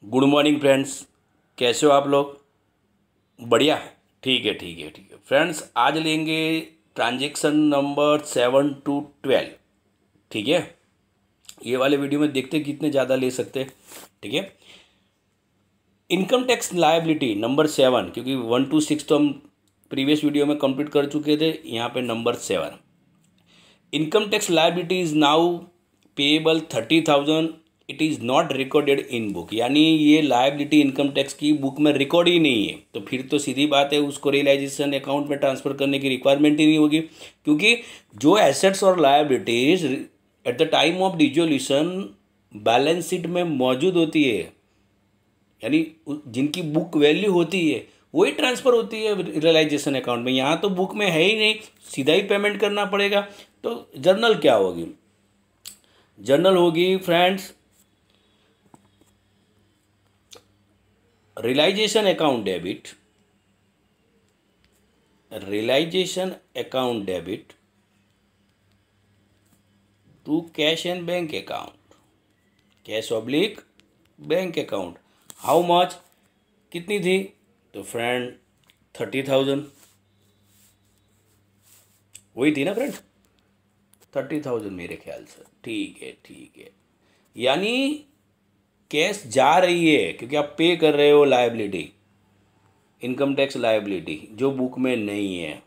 Good morning friends. कैसे हो आप लोग? बढ़िया। ठीक है ठीक है ठीक है फ्रेंड्स, आज लेंगे ट्रांजैक्शन नंबर 7 to 12। ठीक है, ये वाले वीडियो में देखते हैं कितने ज़्यादा ले सकते हैं। ठीक है, इनकम टैक्स लायबिलिटी नंबर 7, क्योंकि 1 to 6 तो हम प्रीवियस वीडियो में कंप्लीट कर चुके थे। यहाँ पे number 7, income tax liability is now payable 30,000, it is not recorded in book. यानी ये लायबिलिटी इनकम टैक्स की बुक में रिकॉर्ड ही नहीं है, तो फिर तो सीधी बात है उसको रियलाइजेशन अकाउंट में ट्रांसफर करने की रिक्वायरमेंट ही नहीं होगी, क्योंकि जो एसेट्स और liabilities eight the time of dissolution balance sheet में मौजूद होती है, यानी जिनकी बुक वैल्यू होती है वही ट्रांसफ़र होती है रियलाइजेशन अकाउंट में। यहाँ तो बुक में है ही नहीं, सीधा ही पेमेंट करना पड़ेगा। तो जर्नल क्या होगी? जर्नल होगी friends realisation account debit, realisation account debit to cash and bank account, cash oblique bank account. How much, कितनी थी? तो फ्रेंड 30,000 वही थी ना फ्रेंड, 30,000 मेरे ख्याल से। ठीक है ठीक है, यानी कैश जा रही है क्योंकि आप पे कर रहे हो लायबिलिटी, इनकम टैक्स लायबिलिटी जो बुक में नहीं है।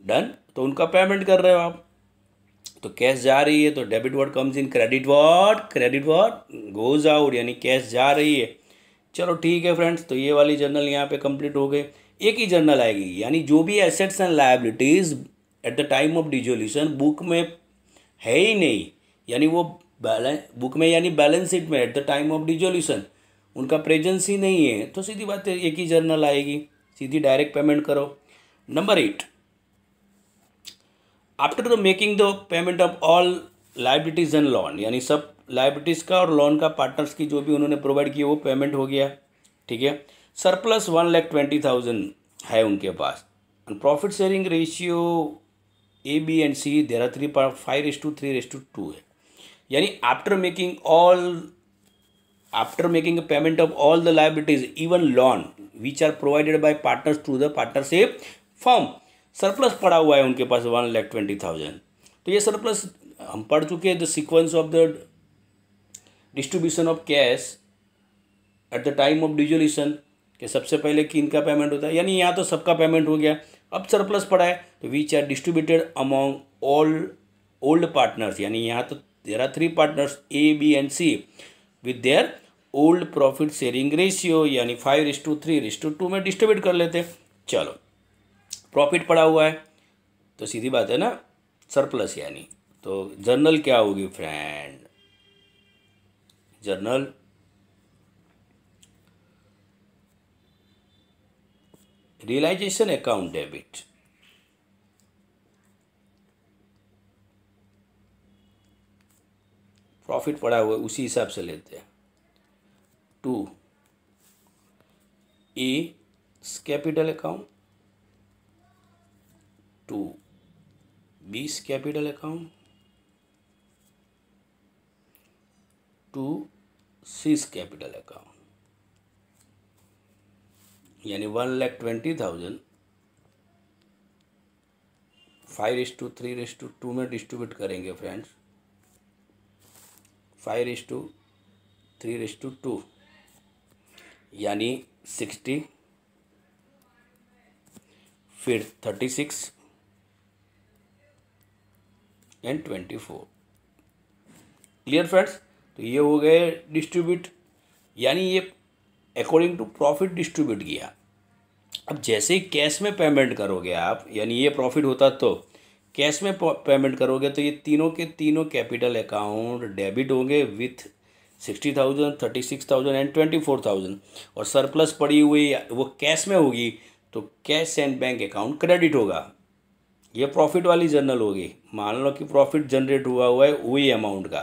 डन, तो उनका पेमेंट कर रहे हो आप, तो कैश जा रही है, तो डेबिट वर्ड कम्स इन, क्रेडिट वर्ड गोज आउट, यानी कैश जा रही है। चलो ठीक है फ्रेंड्स, तो ये वाली जर्नल यहाँ पे कंप्लीट हो गई। एक ही जर्नल आएगी, यानी जो भी assets and liabilities eight the time of dissolution book में है ही नहीं, यानी वो बैलेंस बुक में यानी बैलेंस शीट में eight the time of dissolution उनका प्रेजेंस ही नहीं है, तो सीधी बात है एक ही जर्नल आएगी, सीधी डायरेक्ट पेमेंट करो। Number 8, after the making the payment of all liabilities and loan, यानी सब लाइबिलिटीज़ का और लोन का पार्टनर्स की जो भी उन्होंने प्रोवाइड किया वो पेमेंट हो गया। ठीक है, सरप्लस 1,20,000 है उनके पास, and profit sharing ratio A B and C there are 3.5:3:2 है। यानी after making a payment of all the liabilities even loan which are provided by partners to the partnership firm, surplus पड़ा हुआ है उनके पास 1,20,000। तो ये सरप्लस हम पढ़ चुके हैं, the sequence of the distribution of cash at the time of dissolution, कि सबसे पहले कि इनका पेमेंट होता है, यानी यहाँ तो सबका पेमेंट हो गया, अब सरप्लस पड़ा है तो which are distributed among all old partners, यानी यहाँ तो there are 3 partners A B and C with their old profit sharing ratio, यानी 5:3:2 में डिस्ट्रीब्यूट कर लेते। चलो प्रॉफिट पड़ा हुआ है तो सीधी बात है ना, सरप्लस, यानी तो जर्नल क्या होगी friend? Journal realisation account debit, profit पड़ा हुआ है उसी हिसाब से लेते हैं, to A capital account, to B capital account, to C capital account, यानी 1,20,000 5:3:2 में डिस्ट्रीब्यूट करेंगे फ्रेंड्स, 5:3:2 यानी 60, फिर 36 एंड 24। Clear friends? तो ये हो गए डिस्ट्रीब्यूट, यानी ये अकॉर्डिंग टू प्रॉफिट डिस्ट्रीब्यूट किया। अब जैसे ही कैश में पेमेंट करोगे आप, यानी ये प्रॉफिट होता तो कैश में पेमेंट करोगे, तो ये तीनों के तीनों कैपिटल अकाउंट डेबिट होंगे विथ 60,000, 36,000 एंड 24,000, और सरप्लस पड़ी हुई वो कैश में होगी तो cash and bank account credit होगा। ये प्रॉफिट वाली जर्नल होगी। मान लो कि प्रॉफिट जनरेट हुआ है वही अमाउंट का,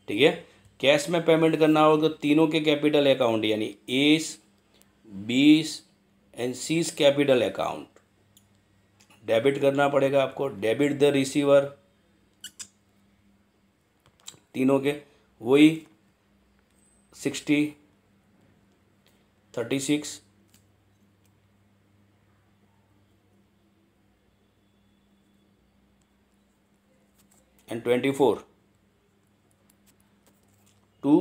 ठीक है, कैश में पेमेंट करना होगा तो तीनों के कैपिटल अकाउंट यानी एस बीस and seize capital account debit करना पड़ेगा आपको, डेबिट द रिसीवर तीनों के, वही 60, 36 and 24 to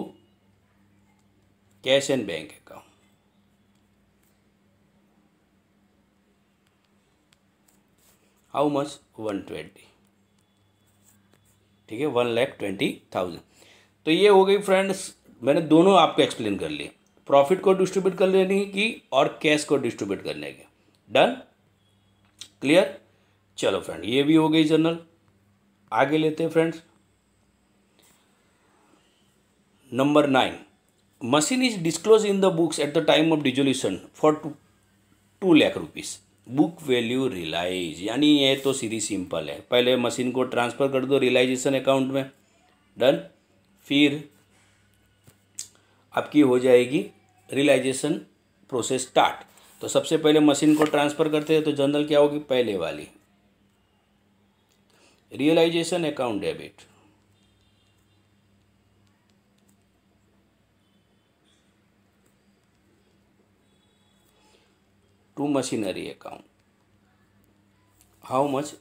cash and bank account. How much? 120. ठीक है, 1,20,000। तो ये हो गई फ्रेंड्स, मैंने दोनों आपको एक्सप्लेन कर लिए, प्रॉफिट को डिस्ट्रीब्यूट कर लेने की और कैश को डिस्ट्रीब्यूट करने की। Done, clear. चलो फ्रेंड, ये भी हो गई जर्नल। आगे लेते हैं friends. Number 9, machine is disclose in the books at the time of dissolution for 2 lakh rupees, book value realise. यानी ये तो सीधी सिंपल है, पहले मशीन को ट्रांसफ़र कर दो रियलाइजेशन अकाउंट में। डन, फिर आपकी हो जाएगी रियलाइजेशन प्रोसेस स्टार्ट। तो सबसे पहले मशीन को ट्रांसफ़र करते हैं तो जनरल क्या होगी, पहले वाली realisation account debit, to machinery account. How much?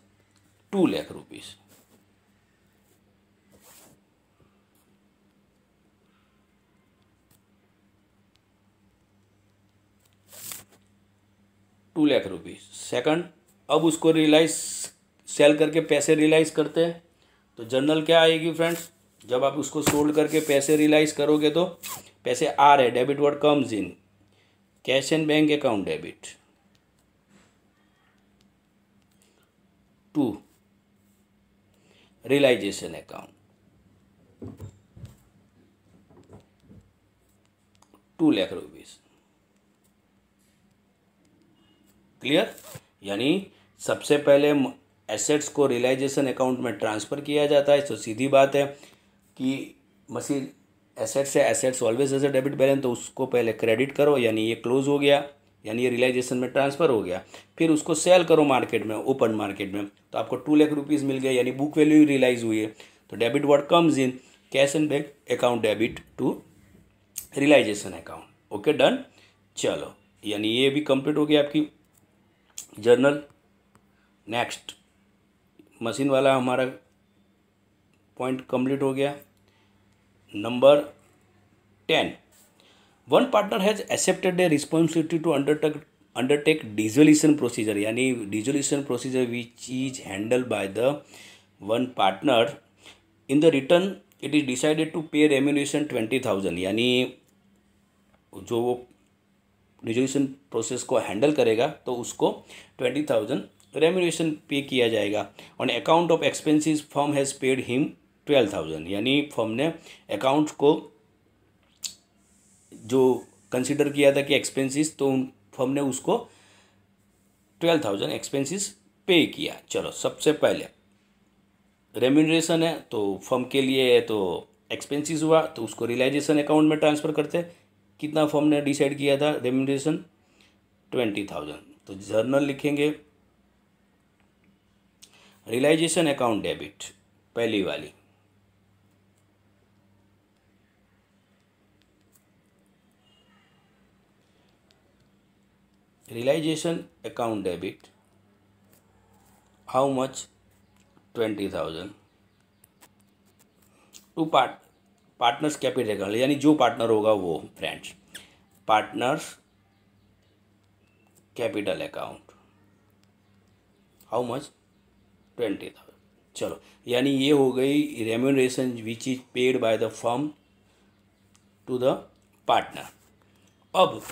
2 lakh rupees. Second, अब उसको रियलाइज सेल करके पैसे रियलाइज करते हैं तो जर्नल क्या आएगी फ्रेंड्स, जब आप उसको सोल्ड करके पैसे रियलाइज करोगे तो पैसे आ रहे, debit word comes in, cash and bank account debit to realisation account 2 lakh rupees. Clear. यानी सबसे पहले एसेट्स को रियलाइजेशन अकाउंट में ट्रांसफ़र किया जाता है। तो सीधी बात है कि मशीन एसेट्स है, assets always has a debit balance, तो उसको पहले क्रेडिट करो, यानी ये क्लोज हो गया, यानी ये रियलाइजेशन में ट्रांसफ़र हो गया। फिर उसको सेल करो मार्केट में, ओपन मार्केट में, तो आपको 2 लाख रुपीज़ मिल गया, यानी बुक वैल्यू रियलाइज हुई है। तो debit word comes in, cash and bank account debit to realisation account. Okay, done. चलो, यानी ये भी कंप्लीट हो गया आपकी जर्नल। नेक्स्ट, मशीन वाला हमारा पॉइंट कंप्लीट हो गया। Number 10, one partner has accepted a responsibility to undertake dissolution procedure, यानी dissolution procedure which is handle by the one partner. In the return it is decided to pay remuneration 20,000, यानी जो वो dissolution process को handle करेगा तो उसको 20,000 remuneration पे किया जाएगा। On account of expenses firm has paid him 12,000, यानी फर्म ने अकाउंट को जो कंसिडर किया था कि एक्सपेंसेस, तो फर्म ने उसको 12,000 एक्सपेंसेस पे किया। चलो, सबसे पहले रेम्यूनरेशन है तो फर्म के लिए तो एक्सपेंसेस हुआ, तो उसको रियलाइजेशन अकाउंट में ट्रांसफ़र करते। कितना फर्म ने डिसाइड किया था रेम्यूनरेशन? 20,000। तो जर्नल लिखेंगे रियलाइजेशन अकाउंट डेबिट, पहली वाली, realisation account debit, how much? 20,000 to partners capital account, यानी जो पार्टनर होगा वो friends, partners capital account, how much? 20,000। चलो, यानी ये हो गई remuneration which is paid by the firm to the partner. अब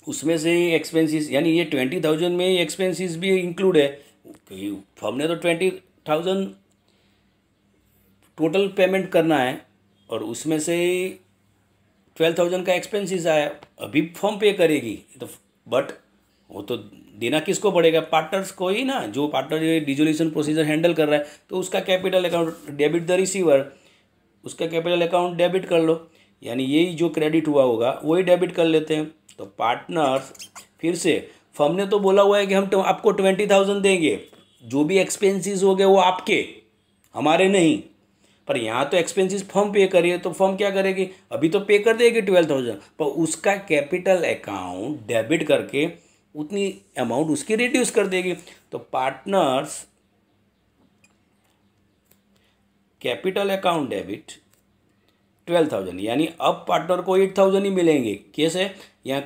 उसमें से एक्सपेंसेस, यानी ये 20,000 में एक्सपेंसेस भी इंक्लूड है, क्योंकि फर्म ने तो 20,000 टोटल पेमेंट करना है और उसमें से 12,000 का एक्सपेंसेस आया, अभी फर्म पे करेगी तो, बट वो तो देना किसको पड़ेगा? पार्टनर्स को ही ना, जो पार्टनर ये डिजोल्यूशन प्रोसीजर हैंडल कर रहा है, तो उसका capital account debit the receiver, उसका कैपिटल अकाउंट डेबिट कर लो, यानी यही जो क्रेडिट हुआ होगा वही डेबिट कर लेते हैं। तो पार्टनर्स, फिर से फर्म ने तो बोला हुआ है कि हम आपको 20,000 देंगे, जो भी एक्सपेंसेस हो गए वो आपके, हमारे नहीं। पर यहाँ तो एक्सपेंसेस फर्म पे करी है, तो फर्म क्या करेगी, अभी तो पे कर देगी 12,000, पर उसका कैपिटल अकाउंट डेबिट करके उतनी अमाउंट उसकी रिड्यूस कर देगी। तो पार्टनर्स कैपिटल अकाउंट डेबिट 12,000, यानी अब पार्टनर को 8,000 ही मिलेंगे। कैसे, यहाँ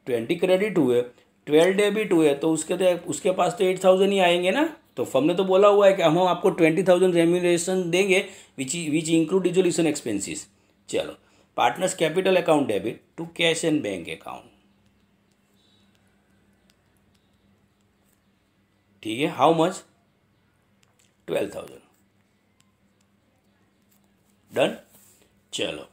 20 क्रेडिट हुए, 12 डेबिट हुए, तो उसके पास तो 8,000 ही आएंगे ना। तो फर्म ने तो बोला हुआ है कि हम आपको 20,000 रेम्यूनरेशन देंगे विच इंक्लूड डिसोल्यूशन एक्सपेंसेस। चलो, partners capital account debit to cash and bank account, ठीक है, हाउ मच, 12,000, डन। चलो,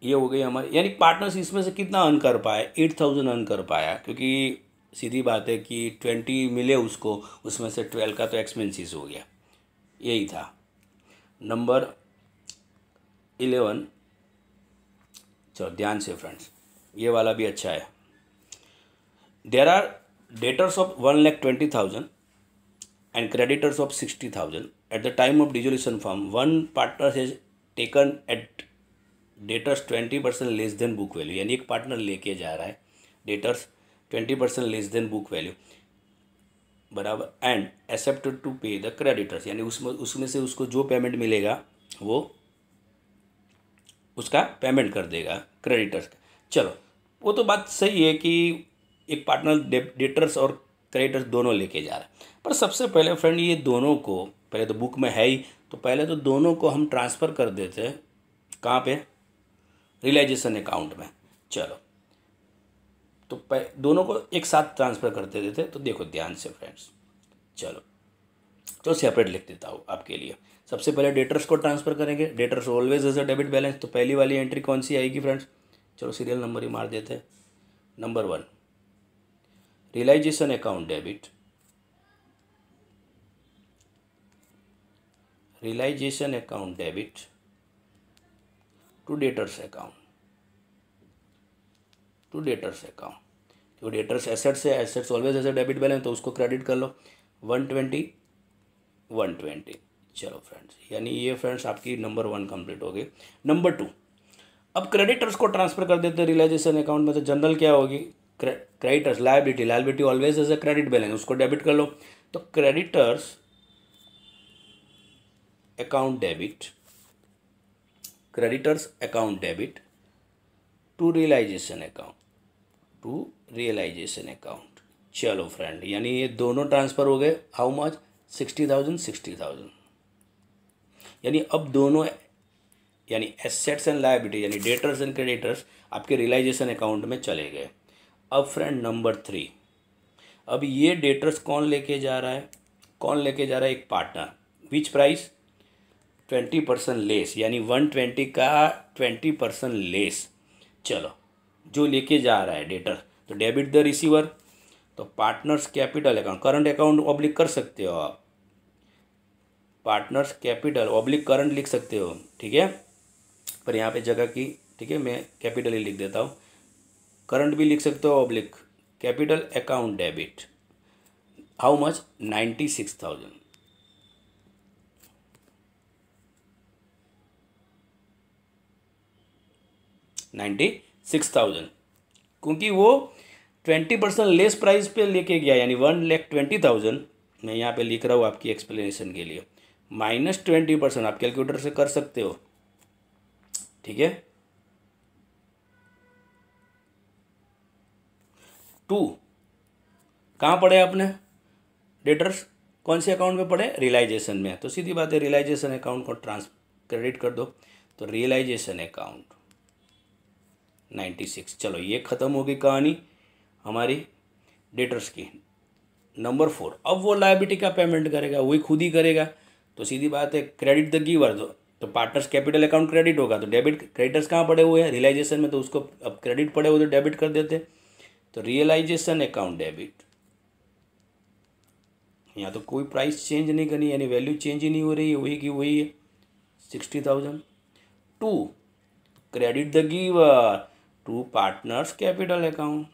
ये हो गई हमारी, यानी पार्टनर्स इसमें से कितना अर्न कर पाए, 8,000 अर्न कर पाया, क्योंकि सीधी बात है कि 20 मिले उसको, उसमें से 12 का तो एक्सपेंसिस हो गया। यही था नंबर 11। चलो ध्यान से फ्रेंड्स, ये वाला भी अच्छा है। There are debtors of 1,20,000 and creditors of 60,000 at the time of dissolution firm. One partner has taken at debtors 20% less than book value, यानी एक पार्टनर लेके जा रहा है debtors 20% less than book value, बराबर, एंड एक्सेप्टेड टू पे the creditors, यानी उसमें से उसको जो पेमेंट मिलेगा वो उसका पेमेंट कर देगा क्रेडिटर्स का। चलो, वो तो बात सही है कि एक पार्टनर डेटर्स और क्रेडिटर्स दोनों लेके जा रहा है, पर सबसे पहले फ्रेंड ये दोनों को, पहले तो बुक में है ही, तो पहले तो दोनों को हम ट्रांसफ़र कर देते हैं कहाँ पे, रियलाइजेशन अकाउंट में। चलो, तो दोनों को एक साथ ट्रांसफ़र कर देते थे। तो देखो ध्यान से फ्रेंड्स, चलो तो सेपरेट लिख देता हूँ आपके लिए। सबसे पहले डेटर्स को ट्रांसफ़र करेंगे, debtors always has a debit balance, तो पहली वाली एंट्री कौन सी आएगी फ्रेंड्स, चलो सीरियल नंबर ही मार देते हैं। Number 1, realisation account debit, realisation account debit to debtors account, to debtors account, तो डेटर्स एसेट्स है, assets always has a debit balance, तो उसको क्रेडिट कर लो 120 120। चलो फ्रेंड्स, यानी ये फ्रेंड्स आपकी नंबर 1 कंप्लीट हो गई। नंबर 2, अब क्रेडिटर्स को ट्रांसफर कर देते हैं रियलाइजेशन अकाउंट में, तो जनरल क्या होगी, creditors liability, liability always has a credit balance, उसको डेबिट कर लो। तो creditors account debit, creditors account debit to realisation account, to realisation account. चलो फ्रेंड, यानी ये दोनों ट्रांसफ़र हो गए, हाउ मच, 60,000 60,000, यानी अब दोनों, यानी एसेट्स एंड लायबिलिटी, यानी डेटर्स एंड क्रेडिटर्स आपके रियलाइजेशन अकाउंट में चले गए। अब फ्रेंड नंबर 3, अब ये डेटर्स कौन लेके जा रहा है, कौन लेके जा रहा है, एक पार्टनर, विच प्राइस, 20% लेस, यानी 120 का 20% लेस। चलो, जो लेके जा रहा है डेटर, तो डेबिट द रिसीवर, तो partners capital account, current account oblique कर सकते हो आप, पार्टनर्स कैपिटल ऑब्लिक करंट लिख सकते हो, ठीक है, पर यहाँ पे जगह की, ठीक है, मैं कैपिटल ही लिख देता हूँ, करंट भी लिख सकते हो oblique, capital account debit, how much, 96,000, 96,000, क्योंकि वो 20% लेस प्राइस पे लेके गया, यानी 1,20,000, मैं यहाँ पे लिख रहा हूँ आपकी एक्सप्लेनेशन के लिए, -20%, आप कैलकुलेटर से कर सकते हो, ठीक है। 2 कहाँ पढ़े आपने, डेटर्स कौन से अकाउंट में पढ़े, रियलाइजेशन में, तो सीधी बात है रियलाइजेशन अकाउंट को क्रेडिट कर दो, तो रियलाइजेशन अकाउंट 96। चलो, ये ख़त्म हो गई कहानी हमारी डेटर्स की। नंबर 4, अब वो लायबिलिटी का पेमेंट करेगा, वही खुद ही करेगा, तो सीधी बात है क्रेडिट द गिवर, दो तो पार्टनर्स कैपिटल अकाउंट क्रेडिट होगा, तो डेबिट, क्रेडिटर्स कहाँ पड़े हुए हैं, रियलाइजेशन में, तो उसको अब क्रेडिट पड़े हुए तो डेबिट कर देते, तो रियलाइजेशन अकाउंट डेबिट, यहाँ तो कोई प्राइस चेंज नहीं करनी, यानी वैल्यू चेंज ही नहीं हो रही है, वही की वही है 60,000। 2, credit the giver to partners capital account,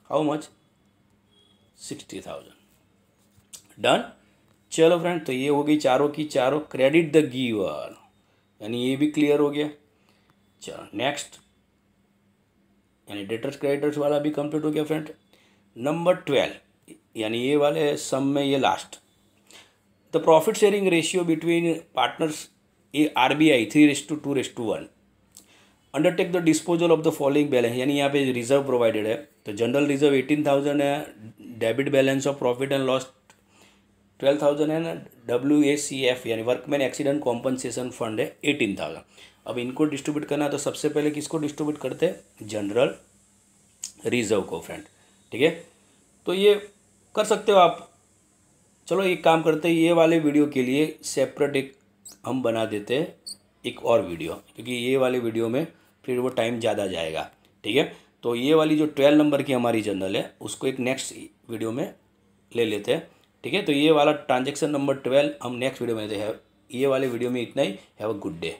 how much, 60,000, done. चलो फ्रेंड, तो ये हो गई चारों की चारों, क्रेडिट द गिवर, यानी ये भी क्लियर हो गया। चलो नेक्स्ट, यानी डेटर्स क्रेडिटर्स वाला भी कंप्लीट हो गया फ्रेंड। नंबर 12, यानी ये वाले सम में ये last, the profit sharing ratio between partners A RBI 3:2:1 undertake the disposal of the following balance, यानी यहाँ पे रिजर्व प्रोवाइडेड है, तो जनरल रिजर्व 18,000 है, debit balance of profit and loss 12,000 है, WACF यानी वर्कमैन एक्सीडेंट कॉम्पनसेशन फंड है 18,000। अब इनको डिस्ट्रीब्यूट करना है, तो सबसे पहले किसको डिस्ट्रीब्यूट करते हैं, जनरल रिजर्व को फ्रेंड, ठीक है। तो ये कर सकते हो आप। चलो एक काम करते हैं, ये वाले वीडियो के लिए सेपरेट एक हम बना देते हैं एक और वीडियो, क्योंकि ये वाले वीडियो में फिर वो टाइम ज़्यादा जाएगा, ठीक है। तो ये वाली जो 12 नंबर की हमारी जनरल है उसको एक नेक्स्ट वीडियो में ले लेते हैं, ठीक है। तो ये वाला ट्रांजेक्शन नंबर 12 हम नेक्स्ट वीडियो में लेते हैं। ये वाले वीडियो में इतना ही। Have a good day.